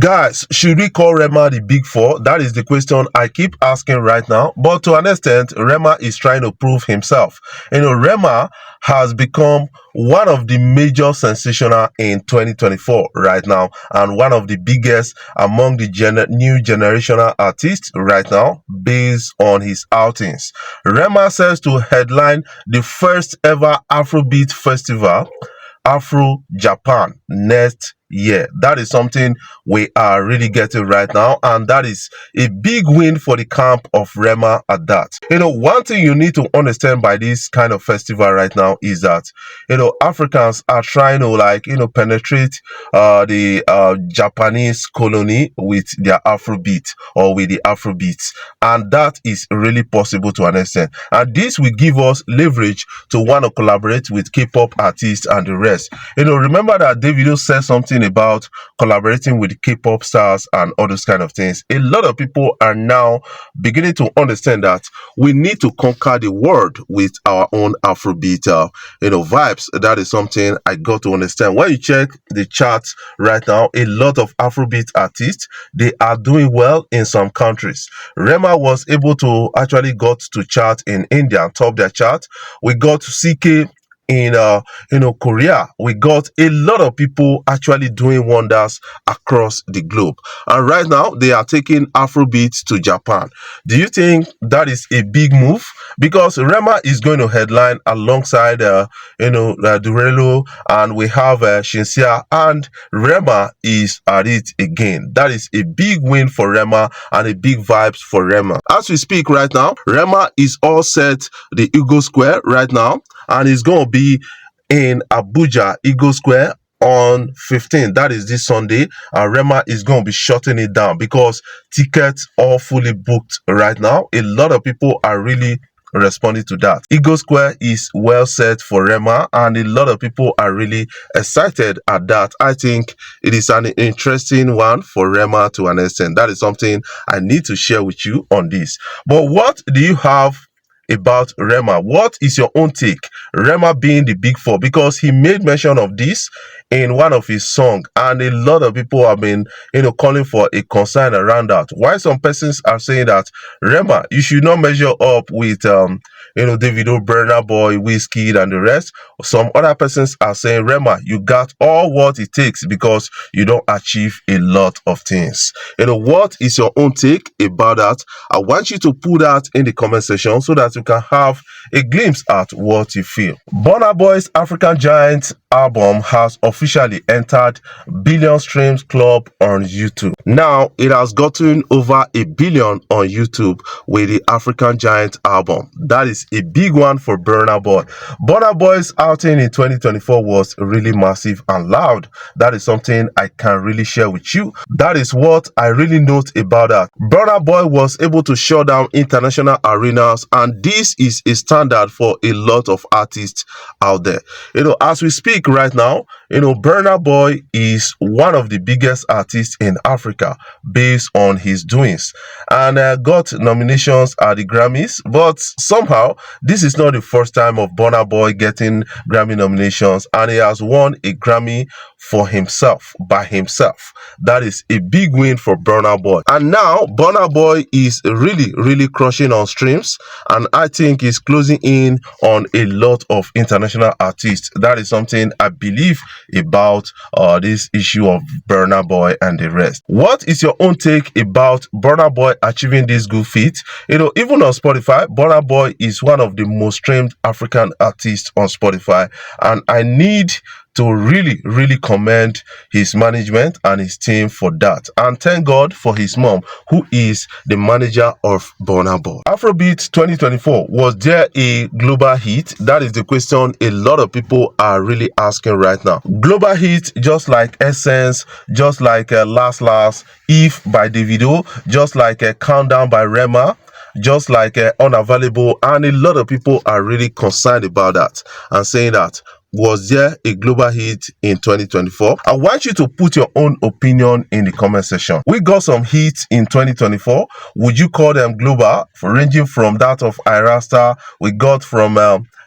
Guys, should we call Rema the Big Four? That is the question I keep asking right now. But to an extent, Rema is trying to prove himself. Rema has become one of the major sensational in 2024 right now, and one of the biggest among the new generational artists right now based on his outings. Rema says to headline the first ever Afrobeat festival, Afro Japan, next year. That is something we are really getting right now, and that is a big win for the camp of Rema at that. One thing you need to understand by this kind of festival right now is that Africans are trying to penetrate the Japanese colony with their Afrobeat or with the Afrobeats, and that is really possible to an extent, and this will give us leverage to want to collaborate with K-pop artists and the rest. Remember that Davido said something about collaborating with K-pop stars and all those kind of things. A lot of people are now beginning to understand that we need to conquer the world with our own Afrobeat vibes. That is something I got to understand. When you check the charts right now, a lot of Afrobeat artists, they are doing well in some countries. Rema was able to actually got to chart in India, top their chart. We got CK in Korea. We got a lot of people actually doing wonders across the globe, and right now they are taking Afrobeat to Japan. Do you think that is a big move? Because Rema is going to headline alongside Durelo, and we have Shinsia, and Rema is at it again. That is a big win for Rema and a big vibes for Rema. As we speak right now, Rema is all set the Eagle Square right now, and it's going to be in Abuja, Eagle Square, on 15th. That is this Sunday, and Rema is going to be shutting it down because tickets are fully booked right now. A lot of people are really responding to that. Eagle Square is well set for Rema, and a lot of people are really excited at that. I think it is an interesting one for Rema to an extent. That is something I need to share with you on this. But what do you have about Rema? What is your own take? Rema being the Big Four, because he made mention of this in one of his songs, and a lot of people have been calling for a concern around that. Why some persons are saying that Rema, you should not measure up with Davido, Burnaboy, Wizkid, and the rest. Some other persons are saying, Rema, you got all what it takes because you don't achieve a lot of things. What is your own take about that? I want you to put that in the comment section so that you can have a glimpse at what you feel. Burnaboy's African Giant album has officially entered billion streams club on YouTube. Now it has gotten over 1 billion on YouTube with the African Giant album. That is a big one for Burnaboy. Burnaboy's outing in 2024 was really massive and loud. That is something I can really share with you. That is what I really note about that. Burnaboy was able to shut down international arenas, and this is a standard for a lot of artists out there. As we speak right now, Burnaboy is one of the biggest artists in Africa based on his doings, and got nominations at the Grammys. But somehow this is not the first time of Burnaboy getting Grammy nominations, and he has won a Grammy for himself, by himself. That is a big win for Burnaboy. And now Burnaboy is really crushing on streams, and I think he's closing in on a lot of international artists. That is something I believe about this issue of Burnaboy and the rest. What is your own take about Burnaboy achieving this good feat? Even on Spotify, Burnaboy is one of the most streamed African artists on Spotify, and I need to really commend his management and his team for that, and thank God for his mom, who is the manager of Burnaboy. Afrobeat 2024, was there a global hit? That is the question a lot of people are really asking right now. Global hit, just like Essence, just like Last Last, If by Davido, just like Countdown by Rema, just like Unavailable, and a lot of people are really concerned about that and saying that, was there a global hit in 2024? I want you to put your own opinion in the comment section. We got some hits in 2024. Would you call them global? Ranging from that of Irasta, we got from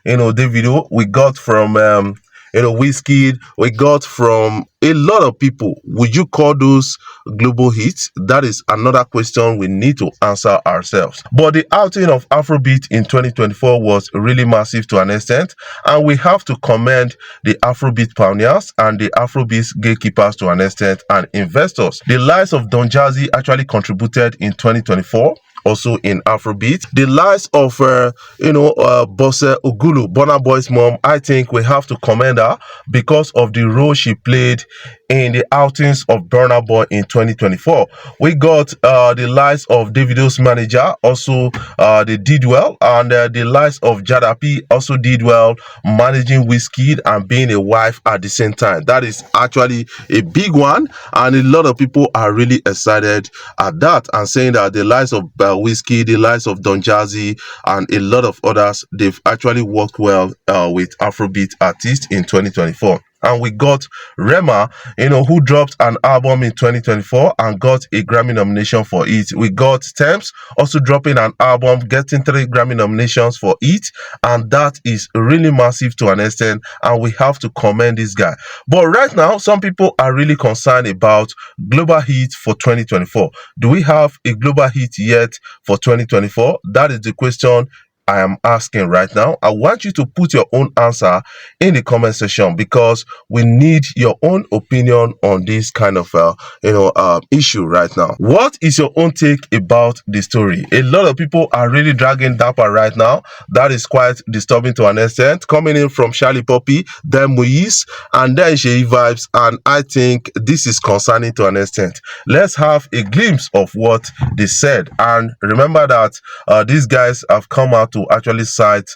Davido, we got from Whiskey, we got from a lot of people. Would you call those global hits? That is another question we need to answer ourselves. But the outing of Afrobeat in 2024 was really massive to an extent, and we have to commend the Afrobeat pioneers and the Afrobeat gatekeepers to an extent, and investors. The likes of Don Jazzy actually contributed in 2024 also in Afrobeat. The likes of Bosse Ogulu, Burnaboy's mom, I think we have to commend her because of the role she played in the outings of Burnaboy in 2024. We got the likes of Davido's manager, also they did well, and the likes of Jadapi also did well, managing Whiskey and being a wife at the same time. That is actually a big one, and a lot of people are really excited at that and saying that the likes of Whiskey, the likes of Don Jazzy, and a lot of others, they've actually worked well with Afrobeat Artiste in 2024. And we got Rema, who dropped an album in 2024 and got a Grammy nomination for it. We got Thames also dropping an album, getting 3 Grammy nominations for it. And that is really massive to an extent. And we have to commend this guy. But right now, some people are really concerned about global hits for 2024. Do we have a global hit yet for 2024? That is the question I am asking right now. I want you to put your own answer in the comment section because we need your own opinion on this kind of issue right now. What is your own take about the story? A lot of people are really dragging Dapper right now. That is quite disturbing to an extent. Coming in from Charlie Poppy, then Moise, and then Shei Vibes, and I think this is concerning to an extent. Let's have a glimpse of what they said, and remember that these guys have come out to actually cite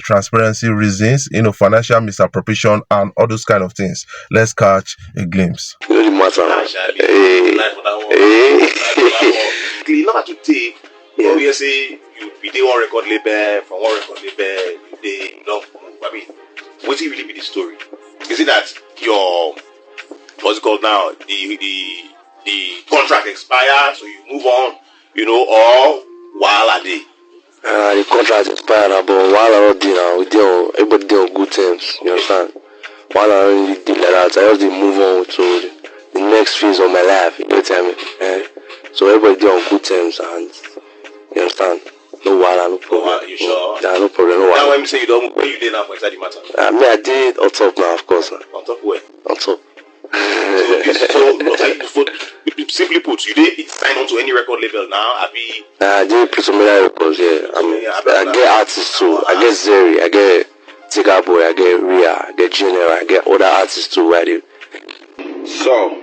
transparency reasons, financial misappropriation and all those kind of things. Let's catch a glimpse. You know how to take you say you did one record label, from one record label, what's it really be the story? Is it that your what's it called now? The contract expired, so you move on, or while are they? The contract expired, but while I did now, everybody did on good terms, you understand? While I already did like that, I just did move on to the next phase of my life, you know. So everybody did on good terms, and you understand? No wahala, no problem. You sure? Yeah, no problem, no wahala. Now when you say you don't, where you did now for inside the matter? I did on top now, of course. On top where? On top. So simply put, you didn't sign on to any record label now. I did put some other records, yeah. I get artists too. I get Zeri, I get Tigger Boy, I get Ria, I get General, I get other artists too. Right here. So,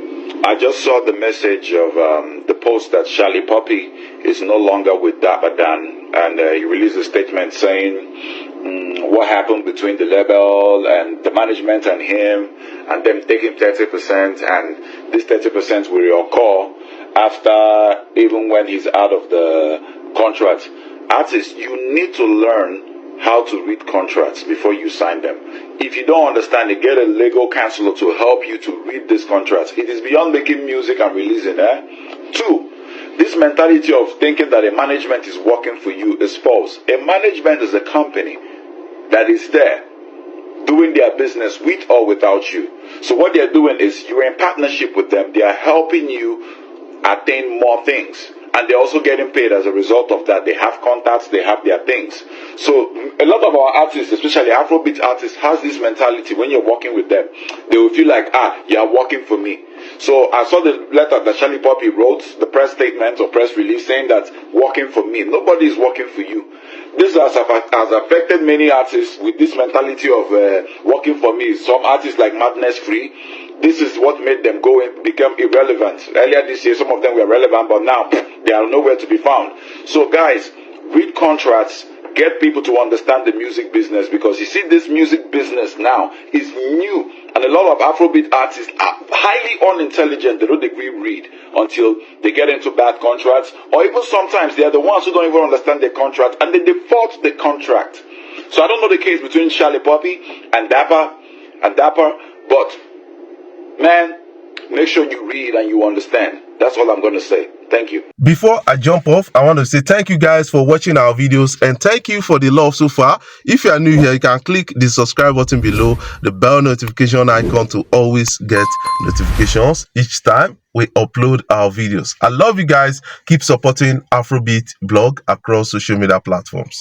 I just saw the message of the post that Charlie Poppy is no longer with Dapper Dan, and he released a statement saying what happened between the label and the management and him, and them taking 30%, and this 30% will occur after, even when he's out of the contract. Artists, you need to learn how to read contracts before you sign them. If you don't understand it, get a legal counselor to help you to read these contracts. It is beyond making music and releasing. 2, this mentality of thinking that a management is working for you is false. A management is a company that is there doing their business with or without you. So what they're doing is you're in partnership with them. They are helping you attain more things. And they're also getting paid as a result of that. They have contacts, they have their things. So a lot of our artists, especially Afrobeat artists, has this mentality. When you're working with them, they will feel like, you are working for me. So I saw the letter that Charlie Poppy wrote, the press statement or press release, saying that working for me. Nobody is working for you. This has affected many artists with this mentality of working for me. Some artists like Madness Free, this is what made them go and become irrelevant. Earlier this year, some of them were relevant, but now they are nowhere to be found. So guys, read contracts, get people to understand the music business, because you see, this music business now is new. And a lot of Afrobeat artists are highly unintelligent. They don't agree read until they get into bad contracts. Or even sometimes they are the ones who don't even understand their contract and they default the contract. So I don't know the case between Charlie Poppy and Dapper, but man, make sure you read and you understand. That's all I'm going to say. Thank you. Before I jump off, I want to say thank you guys for watching our videos and thank you for the love so far. If you are new here, you can click the subscribe button below, the bell notification icon to always get notifications each time we upload our videos. I love you guys. Keep supporting Afrobeat blog across social media platforms.